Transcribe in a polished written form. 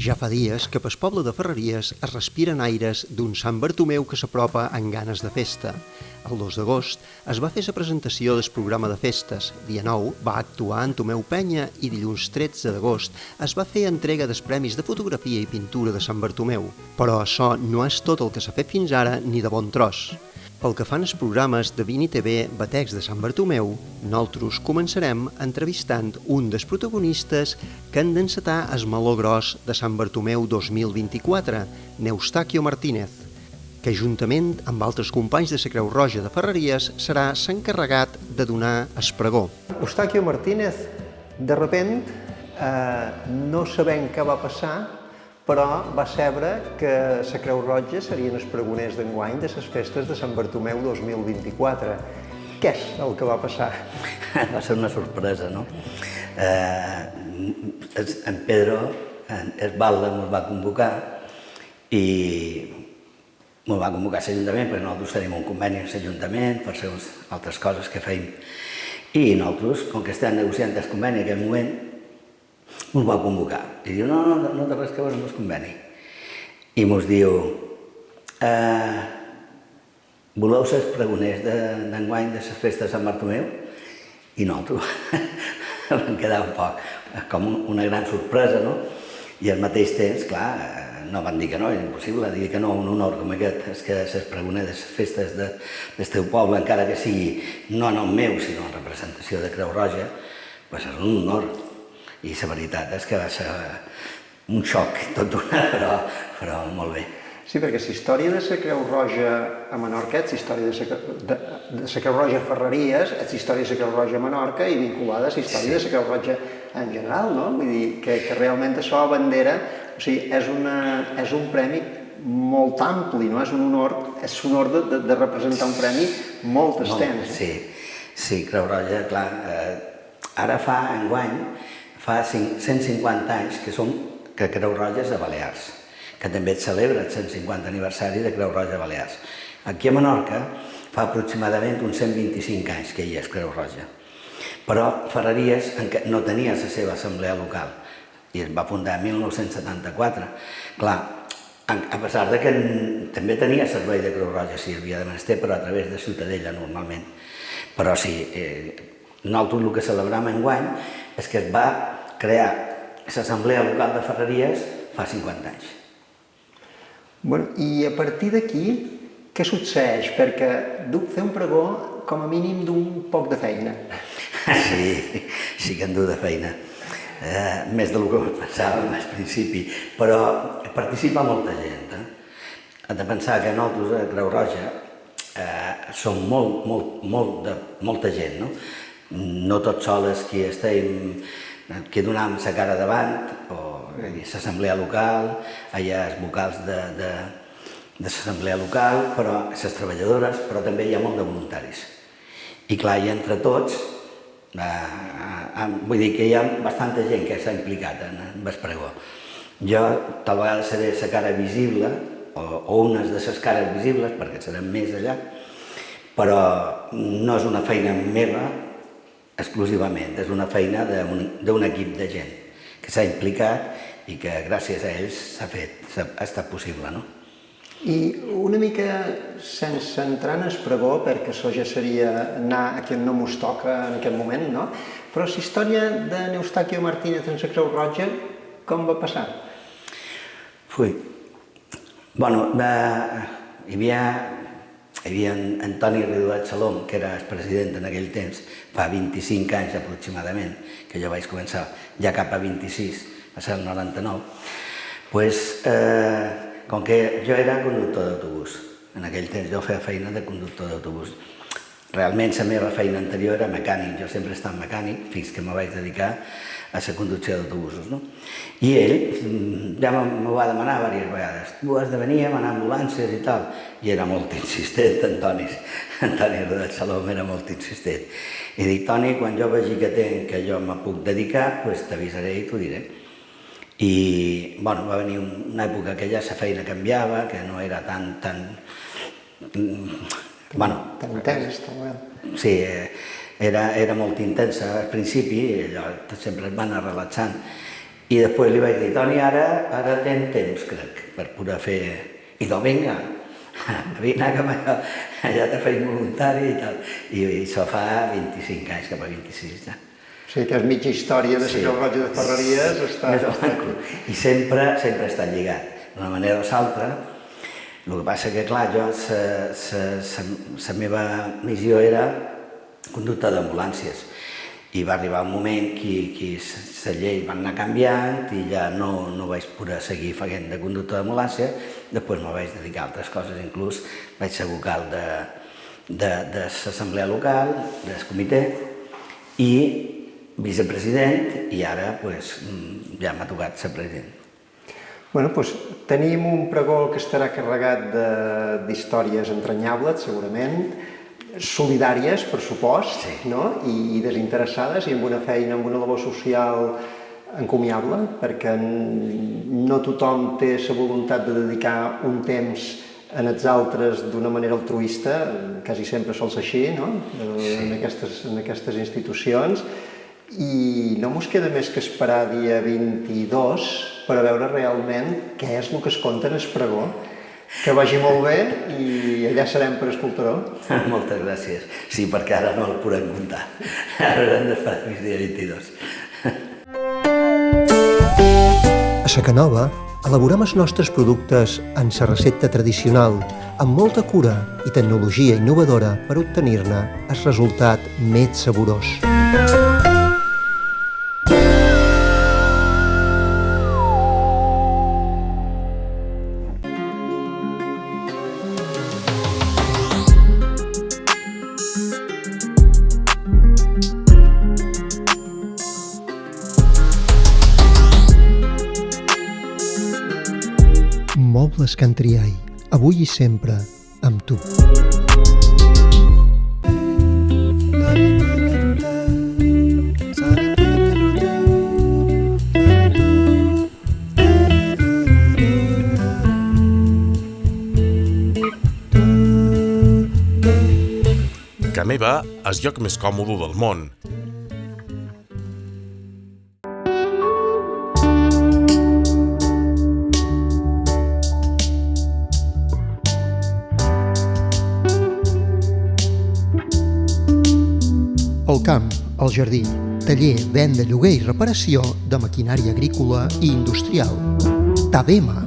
Ja fa dies que pel poble de Ferreries es respiren aires d'un Sant Bartomeu que s'apropa amb ganes de festa. El 2 d'agost es va fer la presentació del programa de festes, dia 9 va actuar en Tomeu Penya i dilluns 13 d'agost es va fer entrega dels premis de fotografia i pintura de Sant Bartomeu. Però això no és tot el que s'ha fet fins ara ni de bon tros. Pel que fan els programes de Vini TV Batecs de Sant Bartomeu, nosaltres començarem entrevistant un dels protagonistes que han d'encetar el meló gros de Sant Bartomeu 2024, Neustachio Martínez, que juntament amb altres companys de la Creu Roja de Ferreries serà l'encarregat de donar el pregó. Eustachio Martínez, de repent, no sabem què va passar, però va saber que la Creu Roja serien els pregoners d'enguany de les festes de Sant Bartomeu 2024. Què és el que va passar? Va ser una sorpresa, no? En Pedro, el Balda, ens va convocar i ens va convocar a l'Ajuntament perquè nosaltres tenim un conveni amb l'Ajuntament per fer altres coses que feim. I nosaltres, com que estem negociant el conveni en aquell moment, ens va convocar i diu, no té res que veure amb el conveni. I ens diu, voleu ser els pregoners d'enguany de les festes de Sant Bartomeu? I nosaltres vam quedar un poc com una gran sorpresa, no? I al mateix temps, clar, no van dir que no, era impossible dir que no a un honor com aquest, és que ser pregoner de les festes del teu poble, encara que sigui no en nom meu, sinó en representació de Creu Roja, doncs és un honor. I la veritat és que va ser un xoc tot donat, però molt bé. Sí, perquè la història de la Creu Roja a Menorca és la història de la Creu Roja a Ferreries, és la història de la Creu Roja a Menorca i vinculada a la història de la Creu Roja en general, no? Vull dir que realment això a bandera, o sigui, és un premi molt ampli, no? És un honor de representar un premi molt extens. Sí, Creu Roja, clar, ara enguany fa 150 anys que Creu Roja és a Balears, que també es celebra el 150 aniversari de Creu Roja a Balears. Aquí a Menorca fa aproximadament uns 125 anys que hi és Creu Roja, però Ferreries no tenia la seva assemblea local i es va fundar en 1974. Clar, a pesar de que també tenia servei de Creu Roja si hi havia de menester, però a través de Ciutadella normalment. Però sí, nosaltres el que celebrem enguany és que es va crear l'Assemblea Local de Ferreries fa 50 anys. Bueno, i a partir d'aquí, què succeeix? Perquè duc fer un pregó com a mínim d'un poc de feina. Sí que en du de feina. Més del que pensàvem al principi, però participa molta gent. Has de pensar que nosaltres a Creu Roja som molta gent, no? No tots sols qui donem la cara davant, o l'assemblea local, hi ha els vocals de l'assemblea local, però les treballadores, però també hi ha molt de voluntaris. I clar, i entre tots, vull dir que hi ha bastanta gent que s'ha implicat en el pregó. Jo tal vegada seré la cara visible, o unes de les cares visibles, perquè serem més allà, però no és una feina meva exclusivament, és una feina d'un equip de gent que s'ha implicat i que gràcies a ells ha estat possible, no? I una mica sense entrar en el pregó, perquè això ja seria anar a qui no mos toca en aquest moment, no? Però la història de Neustachio Martínez en la Creu Roja, com va passar? Bueno, hi havia Antoni Ridolet Salom, que era el president en aquell temps, fa 25 anys aproximadament, que jo vaig començar ja cap a 26, va ser el 99, com que jo era conductor d'autobús, en aquell temps jo feia feina de conductor d'autobús. Realment la meva feina anterior era mecànic, jo sempre he estat mecànic fins que me vaig dedicar a la conducció d'autobusos, no? I ell ja m'ho va demanar diverses vegades, tu has de venir amb ambulàncies i tal, i era molt insistent, Antoni Ridolet Salom era molt insistent. I dic, Toni, quan jo vegi que jo me puc dedicar, t'avisaré i t'ho diré. I, bueno, va venir una època que ja la feina canviava, que no era tan intens, també. Sí, era molt intensa al principi, allò sempre es va anar relaxant I després li vaig dir, Toni, ara tens temps, crec, per poder fer... I no, vinga, vine que allà t'he fet voluntari i tal. I això fa 25 anys, cap a 26 ja. O sigui que és mitja història de la Creu Roja de Ferreries està... I sempre ha estat lligat, d'una manera o l'altra. El que passa que, clar, jo, la meva missió era conducta d'ambulàncies. I va arribar un moment que la llei va anar canviant i ja no vaig poder seguir fent de conducta d'ambulància. Després me vaig dedicar a altres coses, inclús vaig ser vocal de l'assemblea local, del comitè, i vicepresident, i ara ja m'ha tocat ser president. Bé, doncs tenim un pregó que estarà carregat d'històries entranyables, segurament, solidàries, per supost, i desinteressades, i amb una feina, amb una labor social encomiable, perquè no tothom té la voluntat de dedicar un temps en els altres d'una manera altruista, quasi sempre sol ser així, en aquestes institucions, i no mos queda més que esperar dia 22 per a veure realment què és el que es conta en el pregó. Que vagi molt bé i allà serem per escoltar-ho. Moltes gràcies. Sí, perquè ara no el podem comptar. Ara haurem d'esperar fins dia 22. A Sacanova elaborem els nostres productes en la recepta tradicional, amb molta cura i tecnologia innovadora per obtenir-ne el resultat més saborós. Mobles Can Triay, avui i sempre, amb tu. Ca meva és el lloc més còmode del món. El camp, el jardí, taller, venda, lloguer i reparació de maquinària agrícola i industrial. Tadema.